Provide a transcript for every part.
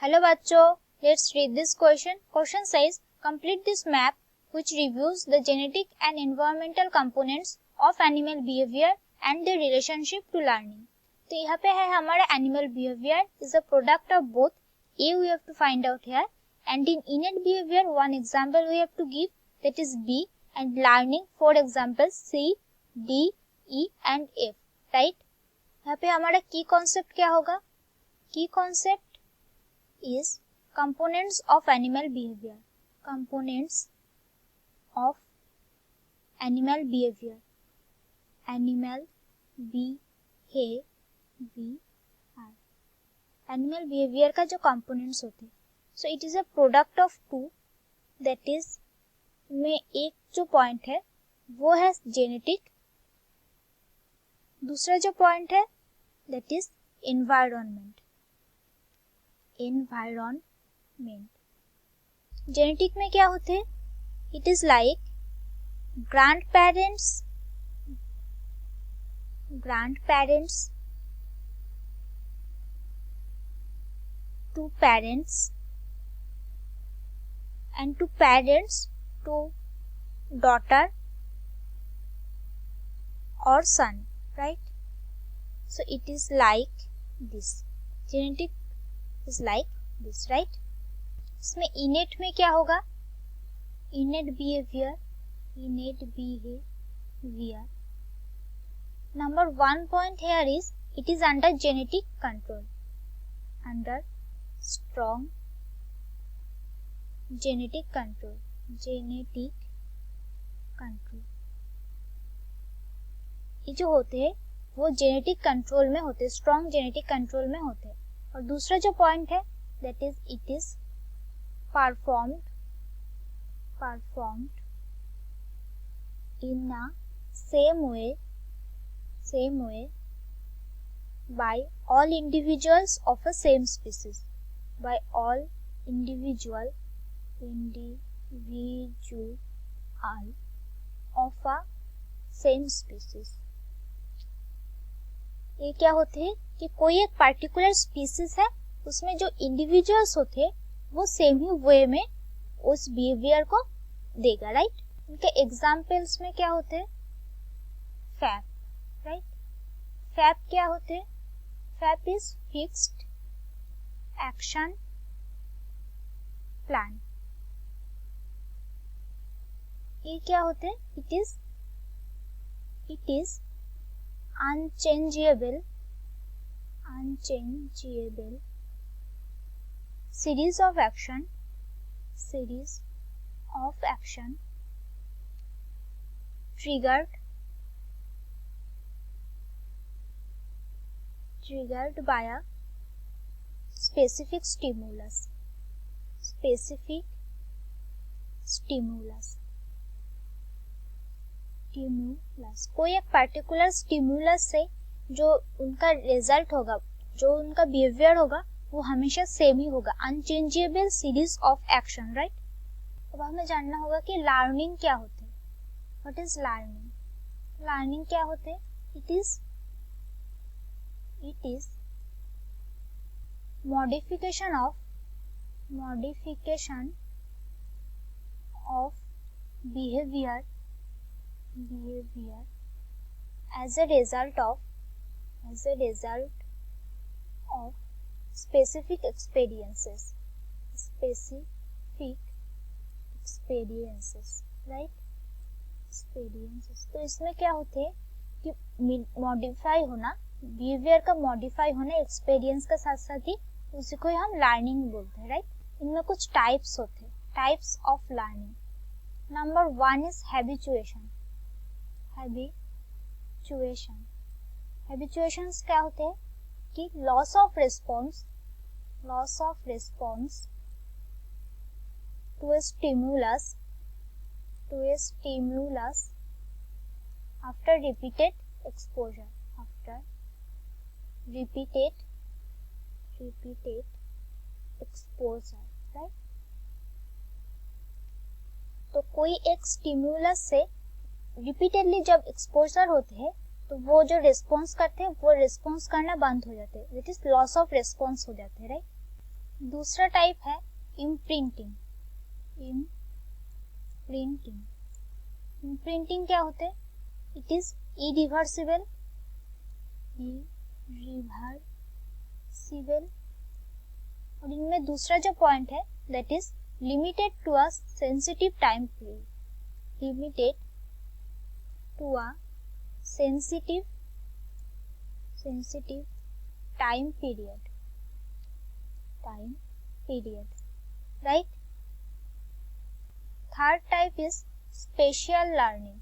Hello bachcho, let's read this question. Question says, complete this map which reviews the genetic and environmental components of animal behavior and their relationship to learning. तो यहाँ पे है हमारा animal behavior is a product of both. A we have to find out here, and in innate behavior one example we have to give, that is B, and learning 4 examples C, D, E and F, right? यहाँ पे हमारा key concept क्या होगा? Key concept is components of animal behavior. Components of animal behavior. Animal behavior. Animal behavior का जो components होते हैं. So it is a product of two. That is में एक जो point है वो है genetic. दूसरा जो point है that is environment. Environment. Genetic में क्या होते हैं? It is like grandparents to parents and to parents to daughter or son, right? So it is like this. Genetic is like this, right? इसमें innate में क्या होगा? Innate behavior. Number 1 point here is it is under genetic control. Under strong genetic control. ये जो होते हैं वो genetic control में होते हैं, स्ट्रॉन्ग जेनेटिक कंट्रोल में होते हैं. और दूसरा जो पॉइंट है that is it is performed in a same way by all individuals of a same species. By all individual of a same species. ये क्या होते हैं कि कोई एक पर्टिकुलर स्पीसीज है उसमें जो इंडिविजुअल्स होते हैं वो सेम ही वे में उस बिहेवियर को देगा, राइट? इनके एग्जाम्पल्स में क्या होते हैं? Fap, right? फैप क्या होते हैं? Fap is fixed action plan. ये क्या होते हैं? It is unchangeable series of action triggered by a specific stimulus. कोई एक पर्टिकुलर स्टिमुलस से जो उनका रिजल्ट होगा, जो उनका बिहेवियर होगा वो हमेशा सेम ही होगा. Unchangeable series of action, right? अब हमें जानना होगा कि लर्निंग क्या होते हैं. What is learning? लर्निंग क्या होते हैं? It is modification of behavior as a result of specific experiences, right? तो इसमें क्या होते हैं कि मॉडिफाई होना, बिहेवियर का मॉडिफाई होना एक्सपीरियंस के साथ साथ ही उसी को हम लर्निंग बोलते हैं, राइट? इनमें कुछ टाइप्स होते हैं, types of learning. Number 1 is habituation. Habituations क्या होते हैं कि loss of response to a stimulus after repeated exposure. Right? तो कोई एक स्टिमुलस से रिपीटेडली जब एक्सपोजर होते हैं तो वो जो रिस्पॉन्स करते हैं वो रिस्पॉन्स करना बंद हो जाते हैं. That is loss of response हो जाते हैं, राइट? दूसरा टाइप है इम्प्रिंटिंग। इम्प्रिंटिंग क्या होते हैं? इट इज इरिवर्सिबल और इनमें दूसरा जो पॉइंट है that is limited to a sensitive time period, limited to a sensitive time period, right. Third type is spatial learning.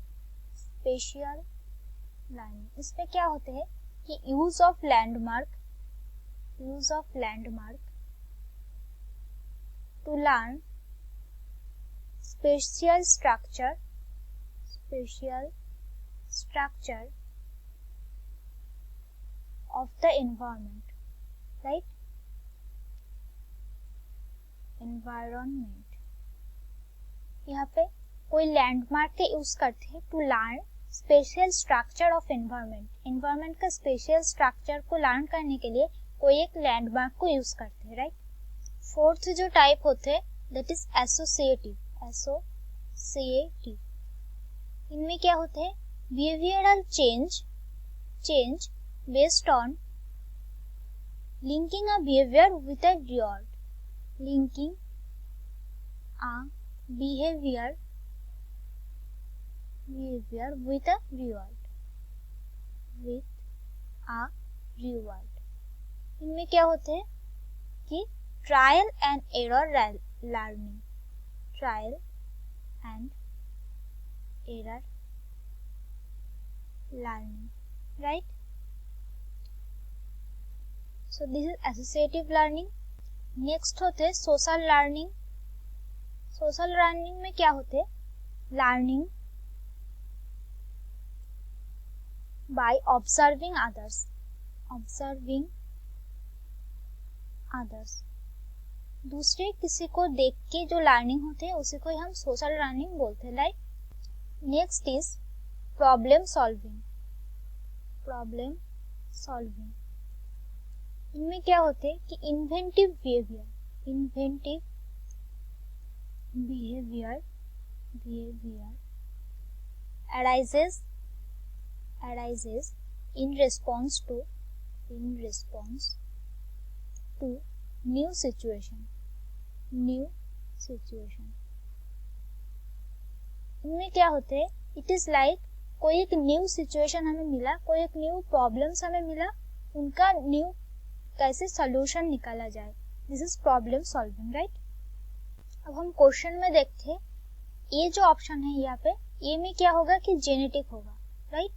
इसमें क्या होते हैं कि use of landmark to learn spatial structure of the environment, right? environment यहाँ पे कोई landmark का use करते हैं to learn spatial structure of environment का स्पेशियल स्ट्रक्चर को लर्न करने के लिए कोई एक लैंडमार्क को यूज करते हैं, राइट। फोर्थ जो टाइप होते हैं दैट इज एसोसिएटिव। इनमें क्या होते हैं? Behavioural change based on linking a behaviour with a reward, linking a behaviour with a reward। इनमें क्या होते हैं कि trial and error learning, right. So this is associative learning. Next होते हैं सोशल लर्निंग। सोशल लर्निंग में क्या होते हैं? लर्निंग by observing others, दूसरे किसी को देख के जो लर्निंग होते हैं उसी को हम सोशल लर्निंग बोलते हैं, right. Next is problem solving. इनमें क्या होते हैं कि inventive behaviour arises in response to new situation। इनमें क्या होते हैं? इट इज लाइक कोई एक न्यू सिचुएशन हमें मिला, कोई एक न्यू प्रॉब्लम्स हमें मिला, उनका न्यू कैसे सॉल्यूशन निकाला जाए, this is problem solving, right. अब हम क्वेश्चन में देखते हैं, ये जो ऑप्शन है यहाँ पे, ये में क्या होगा कि जेनेटिक होगा, right.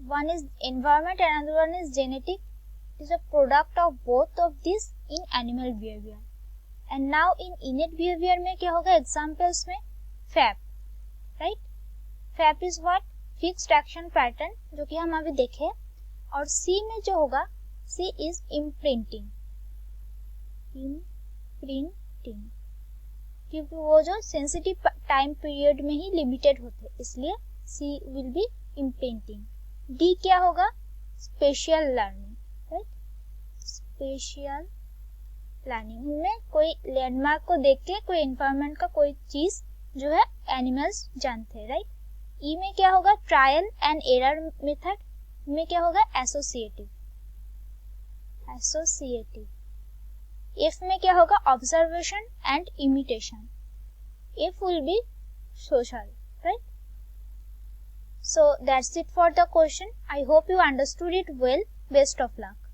One is environment and another one is genetic. It is a product of both of these in animal behavior. And now in innate behavior में क्या होगा? Examples में FAP, right? FAP is what? Fixed action pattern, जो कि हम अभी देखे। और C में जो होगा, C is imprinting, क्योंकि वो जो sensitive time period में ही limited होते, इसलिए C will be imprinting। D क्या होगा? Spatial learning, right. Spatial learning में कोई लैंडमार्क को देख के कोई एनवायरनमेंट का कोई चीज जो है एनिमल्स जानते हैं, राइट। ई में क्या होगा? ट्रायल एंड एरर मेथड में क्या होगा? एसोसिएटिव। एफ में क्या होगा? Observation and imitation. F will be social, right? So that's it for the question. I hope you understood it well. Best of luck.